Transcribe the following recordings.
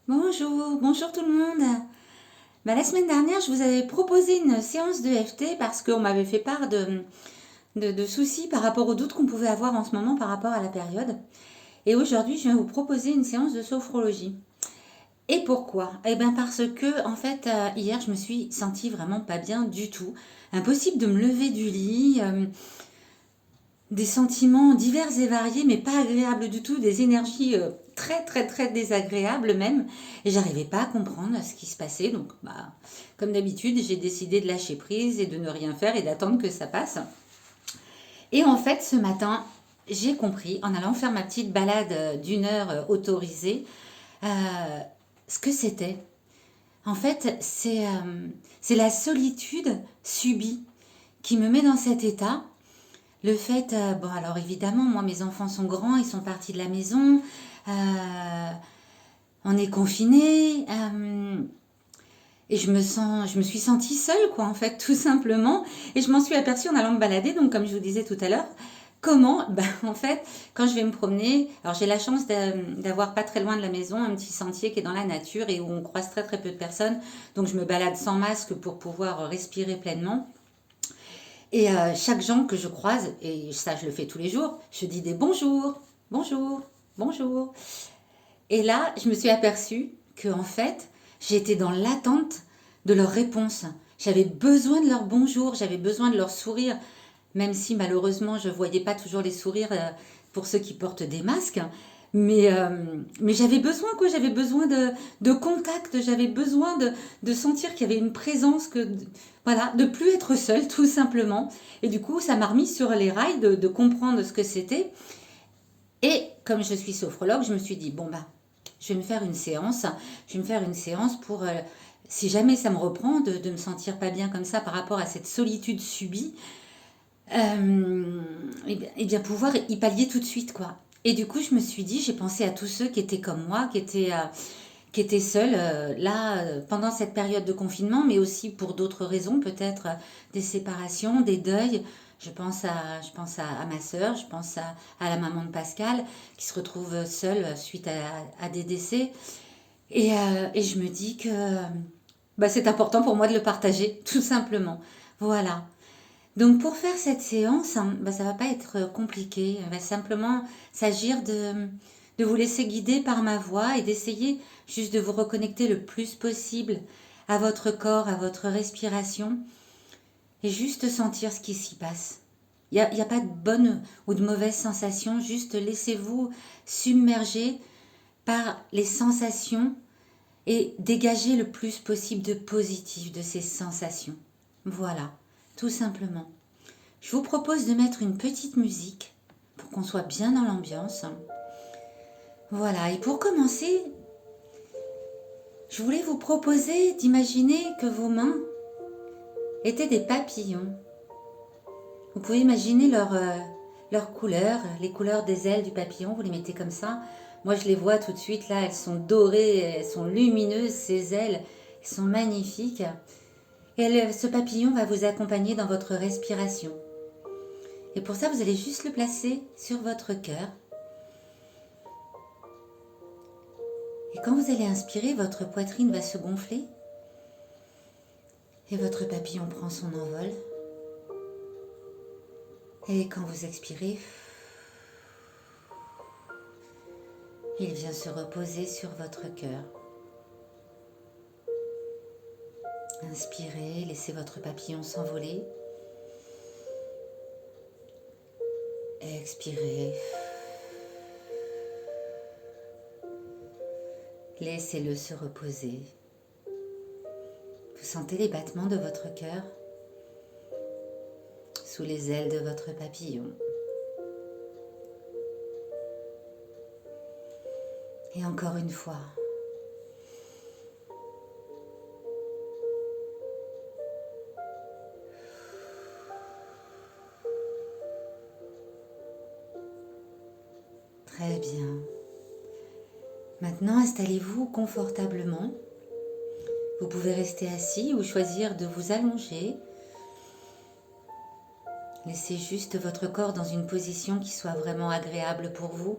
Bonjour, bonjour tout le monde. La semaine dernière, je vous avais proposé une séance de FT parce qu'on m'avait fait part de soucis par rapport aux doutes qu'on pouvait avoir en ce moment par rapport à la période. Et aujourd'hui, je viens vous proposer une séance de sophrologie. Et pourquoi? Eh bien parce que, en fait, hier, je me suis sentie vraiment pas bien du tout. Impossible de me lever du lit. Des sentiments divers et variés, mais pas agréables du tout, des énergies très très très désagréables même, et j'arrivais pas à comprendre ce qui se passait, donc comme d'habitude j'ai décidé de lâcher prise et de ne rien faire et d'attendre que ça passe. Et en fait ce matin j'ai compris, en allant faire ma petite balade d'une heure autorisée, euh, ce que c'était. En fait c'est la solitude subie qui me met dans cet état. Le fait, bon alors évidemment, moi mes enfants sont grands, ils sont partis de la maison, euh, on est confinés, et je me suis sentie seule quoi en fait tout simplement, et je m'en suis aperçue en allant me balader, donc comme je vous disais tout à l'heure, comment, ben en fait, quand je vais me promener, alors j'ai la chance d'avoir pas très loin de la maison un petit sentier qui est dans la nature et où on croise très très peu de personnes, donc je me balade sans masque pour pouvoir respirer pleinement. Et chaque gens que je croise, et ça je le fais tous les jours, je dis des bonjours, bonjour, bonjour. Et là, je me suis aperçue que en fait, j'étais dans l'attente de leur réponse. J'avais besoin de leur bonjour, j'avais besoin de leur sourire, même si malheureusement je ne voyais pas toujours les sourires pour ceux qui portent des masques. Mais j'avais besoin quoi, j'avais besoin de contact, j'avais besoin de sentir qu'il y avait une présence, voilà, de plus être seule tout simplement. Et du coup, ça m'a remis sur les rails de comprendre ce que c'était. Et comme je suis sophrologue, je me suis dit, bon je vais me faire une séance, je vais me faire une séance pour, si jamais ça me reprend, de me sentir pas bien comme ça par rapport à cette solitude subie, et bien pouvoir y pallier tout de suite, quoi. Et du coup, je me suis dit, j'ai pensé à tous ceux qui étaient comme moi, qui étaient seuls là pendant cette période de confinement, mais aussi pour d'autres raisons, peut-être des séparations, des deuils. À ma sœur, je pense à la maman de Pascal qui se retrouve seule suite à des décès. Et je me dis que c'est important pour moi de le partager, tout simplement. Voilà. Donc pour faire cette séance, hein, ça va pas être compliqué. Il va simplement s'agir de vous laisser guider par ma voix et d'essayer juste de vous reconnecter le plus possible à votre corps, à votre respiration et juste sentir ce qui s'y passe. Il y a pas de bonne ou de mauvaise sensation, juste laissez-vous submerger par les sensations et dégager le plus possible de positif de ces sensations. Voilà, tout simplement. Je vous propose de mettre une petite musique pour qu'on soit bien dans l'ambiance. Voilà, et pour commencer, je voulais vous proposer d'imaginer que vos mains étaient des papillons. Vous pouvez imaginer leurs couleurs, les couleurs des ailes du papillon, vous les mettez comme ça. Moi je les vois tout de suite là, elles sont dorées, elles sont lumineuses, ces ailes, elles sont magnifiques. Et ce papillon va vous accompagner dans votre respiration. Et pour ça, vous allez juste le placer sur votre cœur. Et quand vous allez inspirer, votre poitrine va se gonfler et votre papillon prend son envol. Et quand vous expirez, il vient se reposer sur votre cœur. Inspirez, laissez votre papillon s'envoler. Expirez. Laissez-le se reposer. Vous sentez les battements de votre cœur sous les ailes de votre papillon. Et encore une fois. Très bien. Maintenant, installez-vous confortablement. Vous pouvez rester assis ou choisir de vous allonger. Laissez juste votre corps dans une position qui soit vraiment agréable pour vous.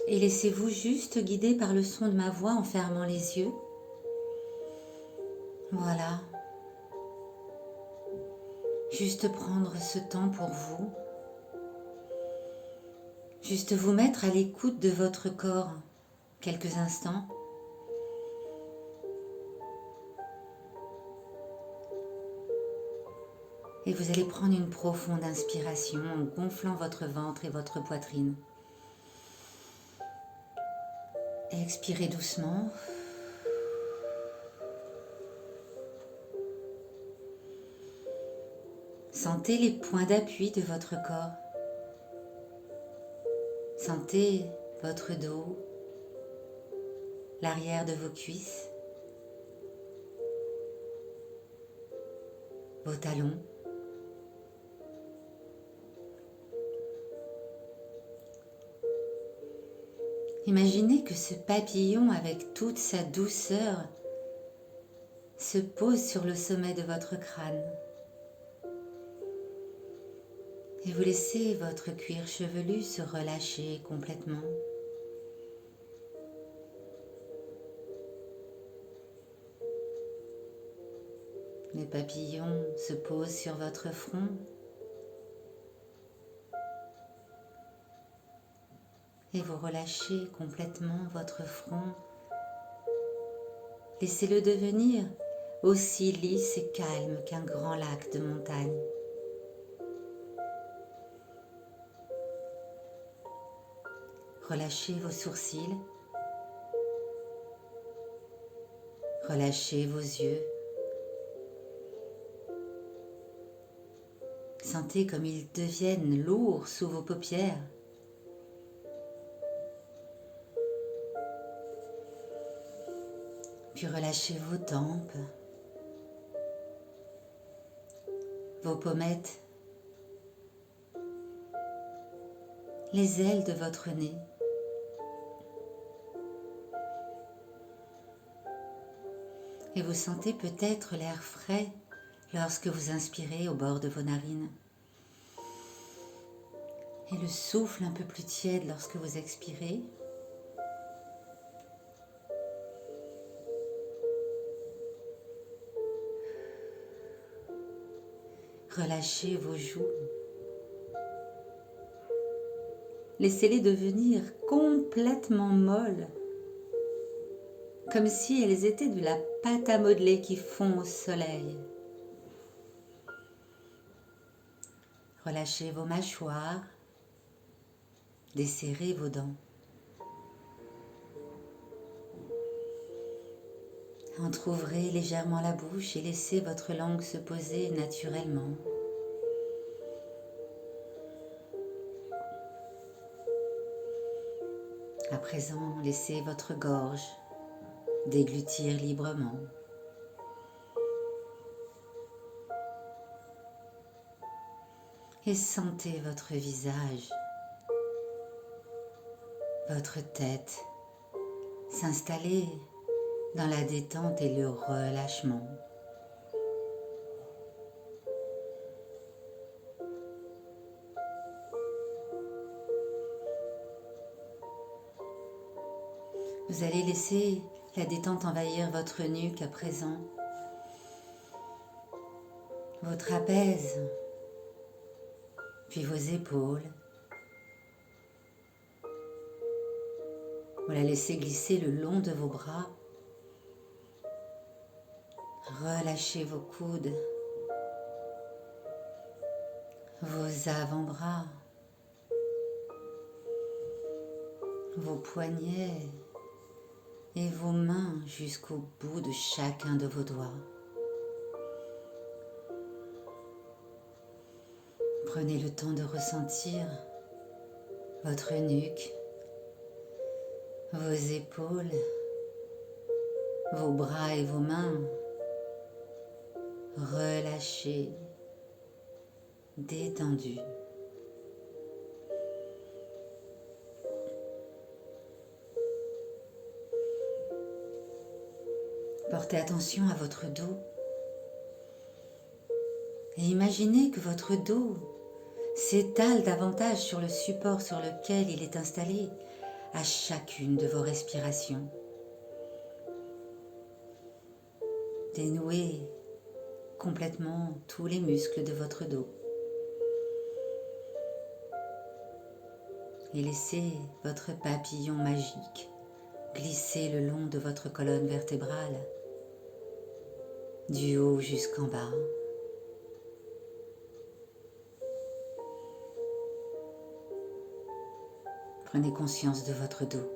Et laissez-vous juste guider par le son de ma voix en fermant les yeux. Voilà. Juste prendre ce temps pour vous. Juste vous mettre à l'écoute de votre corps quelques instants. Et vous allez prendre une profonde inspiration en gonflant votre ventre et votre poitrine. Et expirez doucement. Sentez les points d'appui de votre corps. Sentez votre dos, l'arrière de vos cuisses, vos talons. Imaginez que ce papillon, avec toute sa douceur, se pose sur le sommet de votre crâne. Et vous laissez votre cuir chevelu se relâcher complètement. Le papillon se pose sur votre front. Et vous relâchez complètement votre front. Laissez-le devenir aussi lisse et calme qu'un grand lac de montagne. Relâchez vos sourcils. Relâchez vos yeux. Sentez comme ils deviennent lourds sous vos paupières. Puis relâchez vos tempes, vos pommettes, les ailes de votre nez. Et vous sentez peut-être l'air frais lorsque vous inspirez au bord de vos narines. Et le souffle un peu plus tiède lorsque vous expirez. Relâchez vos joues. Laissez-les devenir complètement molles, comme si elles étaient de la pâte à modeler qui fond au soleil. Relâchez vos mâchoires, desserrez vos dents. Entr'ouvrez légèrement la bouche et laissez votre langue se poser naturellement. À présent, laissez votre gorge déglutir librement. Et sentez votre visage, votre tête s'installer dans la détente et le relâchement. Vous allez laisser la détente envahir votre nuque à présent, vos trapèzes, puis vos épaules. Vous la laissez glisser le long de vos bras. Relâchez vos coudes, vos avant-bras, vos poignets et vos mains jusqu'au bout de chacun de vos doigts. Prenez le temps de ressentir votre nuque, vos épaules, vos bras et vos mains. Relâchés, détendus. Portez attention à votre dos et imaginez que votre dos s'étale davantage sur le support sur lequel il est installé à chacune de vos respirations. Dénouez complètement tous les muscles de votre dos et laissez votre papillon magique glisser le long de votre colonne vertébrale, du haut jusqu'en bas. Prenez conscience de votre dos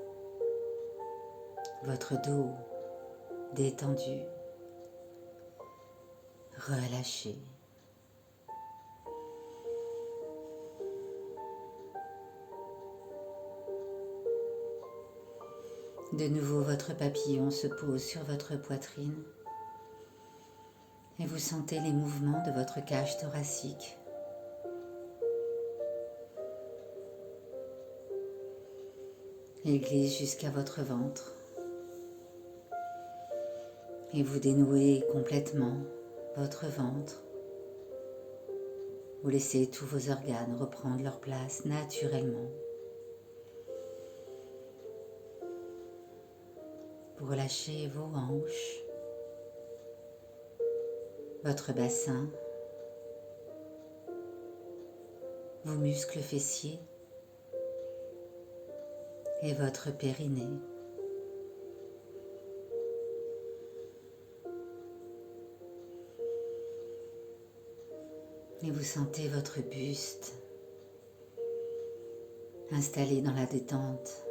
détendu, relâché. De nouveau, votre papillon se pose sur votre poitrine et vous sentez les mouvements de votre cage thoracique. Il glisse jusqu'à votre ventre et vous dénouez complètement votre ventre. Vous laissez tous vos organes reprendre leur place naturellement. Vous relâchez vos hanches, votre bassin, vos muscles fessiers et votre périnée. Et vous sentez votre buste installé dans la détente,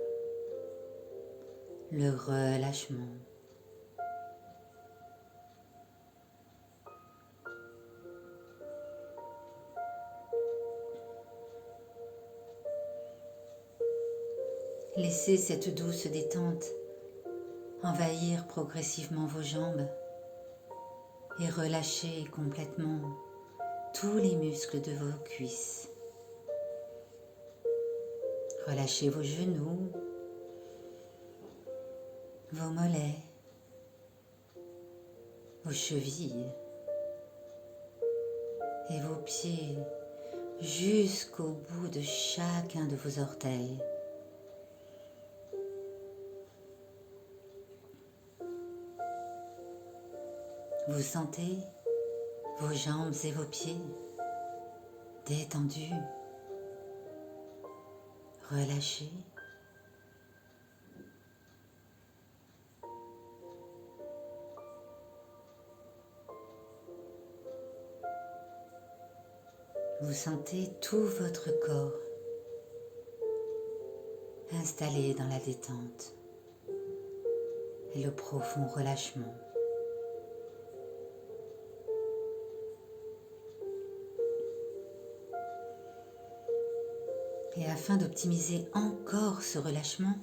le relâchement. Laissez cette douce détente envahir progressivement vos jambes et relâchez complètement tous les muscles de vos cuisses. Relâchez vos genoux, vos mollets, vos chevilles et vos pieds jusqu'au bout de chacun de vos orteils. Vous sentez vos jambes et vos pieds détendus, relâchés. Vous sentez tout votre corps installé dans la détente et le profond relâchement. Et afin d'optimiser encore ce relâchement,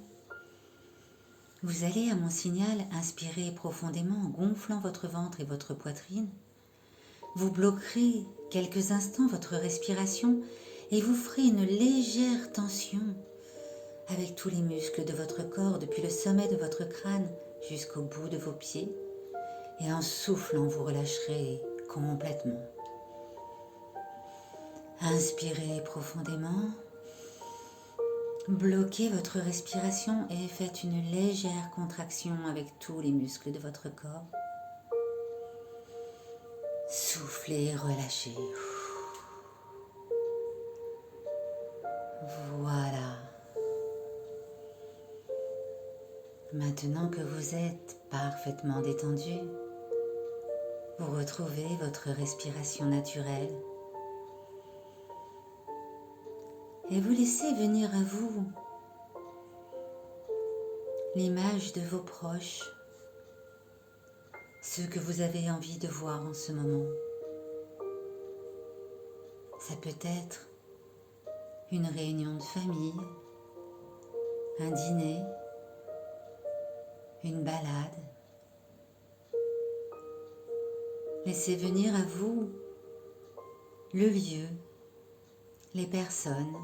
vous allez à mon signal inspirer profondément en gonflant votre ventre et votre poitrine. Vous bloquerez quelques instants votre respiration et vous ferez une légère tension avec tous les muscles de votre corps depuis le sommet de votre crâne jusqu'au bout de vos pieds. Et en soufflant, vous relâcherez complètement. Inspirez profondément. Bloquez votre respiration et faites une légère contraction avec tous les muscles de votre corps. Soufflez et relâchez. Voilà. Maintenant que vous êtes parfaitement détendu, vous retrouvez votre respiration naturelle. Et vous laissez venir à vous l'image de vos proches, ceux que vous avez envie de voir en ce moment. Ça peut être une réunion de famille, un dîner, une balade. Laissez venir à vous le lieu, les personnes.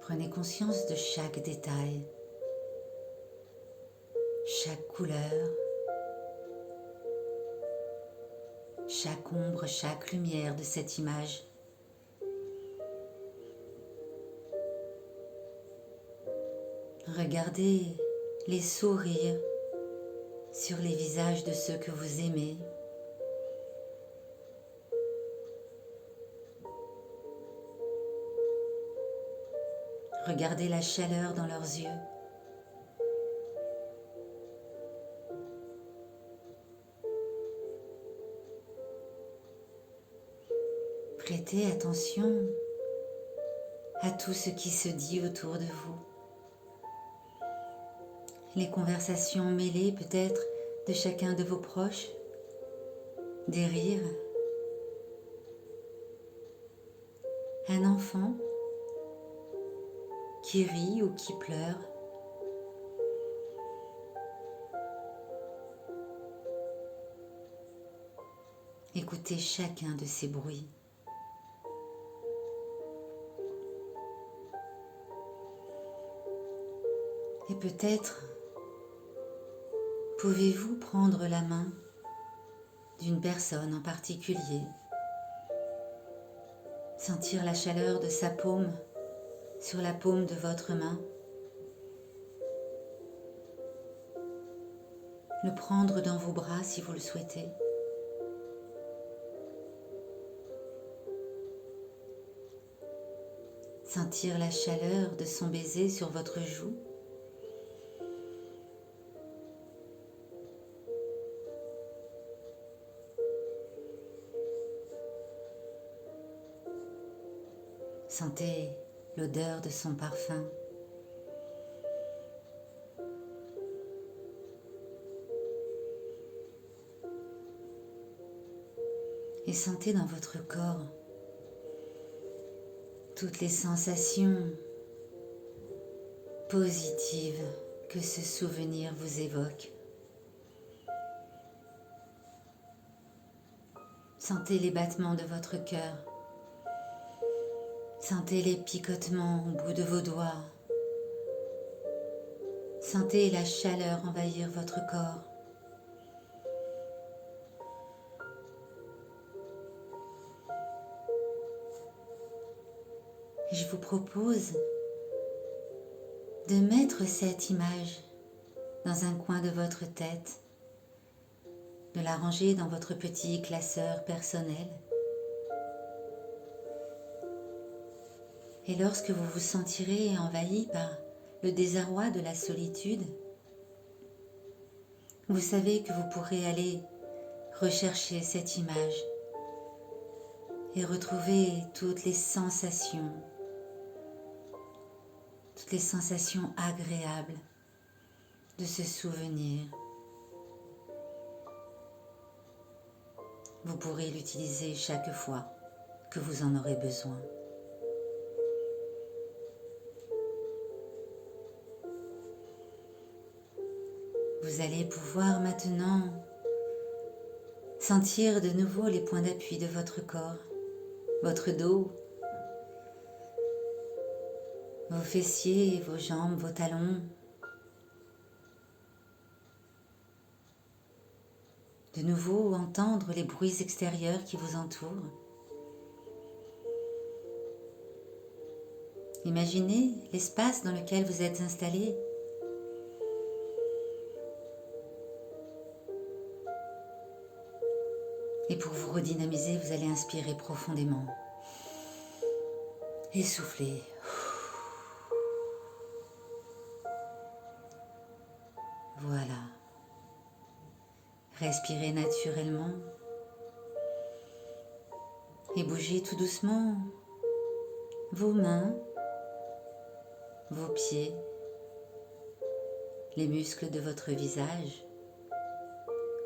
Prenez conscience de chaque détail, chaque couleur, chaque ombre, chaque lumière de cette image. Regardez les sourires sur les visages de ceux que vous aimez. Regardez la chaleur dans leurs yeux. Prêtez attention à tout ce qui se dit autour de vous. Les conversations mêlées peut-être de chacun de vos proches, des rires. Un enfant qui rit ou qui pleure. Écoutez chacun de ces bruits. Et peut-être pouvez-vous prendre la main d'une personne en particulier, sentir la chaleur de sa paume sur la paume de votre main, le prendre dans vos bras si vous le souhaitez. Sentir la chaleur de son baiser sur votre joue. Sentez l'odeur de son parfum. Et sentez dans votre corps toutes les sensations positives que ce souvenir vous évoque. Sentez les battements de votre cœur. Sentez les picotements au bout de vos doigts. Sentez la chaleur envahir votre corps. Et je vous propose de mettre cette image dans un coin de votre tête, de la ranger dans votre petit classeur personnel. Et lorsque vous vous sentirez envahi par le désarroi de la solitude, vous savez que vous pourrez aller rechercher cette image et retrouver toutes les sensations agréables de ce souvenir. Vous pourrez l'utiliser chaque fois que vous en aurez besoin. Vous allez pouvoir maintenant sentir de nouveau les points d'appui de votre corps, votre dos, vos fessiers, vos jambes, vos talons. De nouveau entendre les bruits extérieurs qui vous entourent. Imaginez l'espace dans lequel vous êtes installé. Et pour vous redynamiser, vous allez inspirer profondément. Et souffler. Voilà. Respirez naturellement. Et bougez tout doucement vos mains, vos pieds, les muscles de votre visage.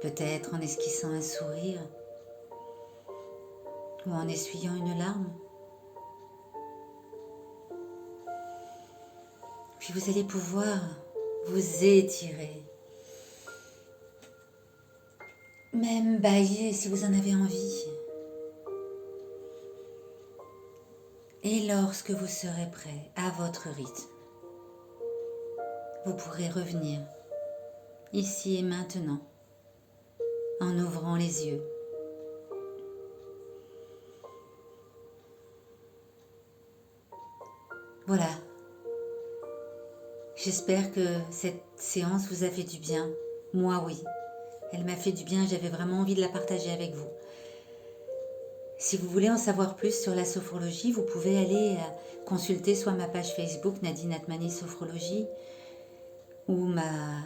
Peut-être en esquissant un sourire ou en essuyant une larme. Puis vous allez pouvoir vous étirer, même bâiller si vous en avez envie. Et lorsque vous serez prêt à votre rythme, vous pourrez revenir ici et maintenant en ouvrant les yeux Voilà. J'espère que cette séance vous a fait du bien. Moi, oui. Elle m'a fait du bien, j'avais vraiment envie de la partager avec vous. Si vous voulez en savoir plus sur la sophrologie, vous pouvez aller consulter soit ma page Facebook Nadine Atmani Sophrologie ou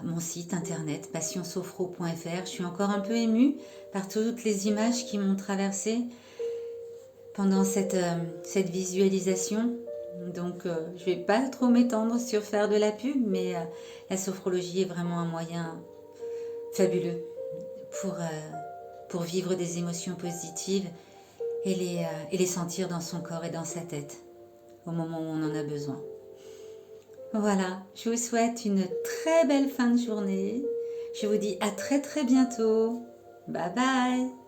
mon site internet passionsophro.fr. Je suis encore un peu émue par toutes les images qui m'ont traversée pendant cette visualisation. Donc je ne vais pas trop m'étendre sur faire de la pub, mais la sophrologie est vraiment un moyen fabuleux pour vivre des émotions positives et les sentir dans son corps et dans sa tête au moment où on en a besoin. Voilà, je vous souhaite une très belle fin de journée. Je vous dis à très très bientôt. Bye bye.